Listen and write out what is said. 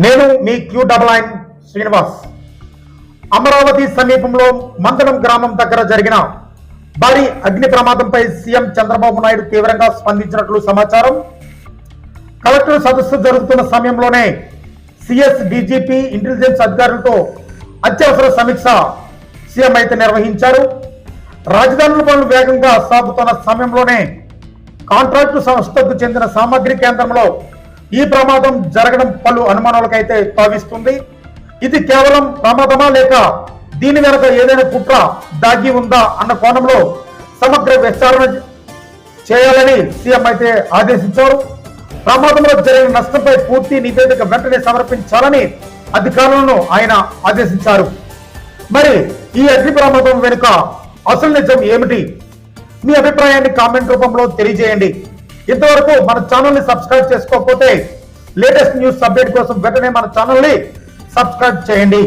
నేను మీ క్యూ99 శ్రీనివాస్. అమరావతి సమీపంలో మందడం గ్రామం దగ్గర జరిగిన భారీ అగ్ని ప్రమాదంపై సీఎం చంద్రబాబు నాయుడు తీవ్రంగా స్పందించినట్లు సమాచారం. కలెక్టర్ సదస్సు జరుగుతున్న సమయంలోనే సిఎస్, డీజీపీ, ఇంటెలిజెన్స్ అధికారులతో అత్యవసర సమీక్ష సీఎం అయితే నిర్వహించారు. రాజధానుల పనులు వేగంగా సాగుతున్న సమయంలోనే కాంట్రాక్టు సంస్థకు చెందిన సామగ్రి కేంద్రంలో ఈ ప్రమాదం జరగడం పలు అనుమానాలకైతే తావిస్తుంది. ఇది కేవలం ప్రమాదమా లేక దీని వెనుక ఏదైనా కుట్ర దాగి ఉందా అన్న కోణంలో సమగ్ర విచారణ చేయాలని సీఎం అయితే ఆదేశించారు. ప్రమాదంలో జరిగిన నష్టంపై పూర్తి నివేదిక వెంటనే సమర్పించాలని అధికారులను ఆయన ఆదేశించారు. మరి ఈ అగ్ని ప్రమాదం వెనుక అసలు నిజం ఏమిటి? మీ అభిప్రాయాన్ని కామెంట్ రూపంలో తెలియజేయండి. ఇంతవరకు మన ఛానల్ ని సబ్స్క్రైబ్ చేసుకోకపోతే లేటెస్ట్ న్యూస్ అప్డేట్ కోసం వెంటనే మన ఛానల్ ని సబ్స్క్రైబ్ చేయండి.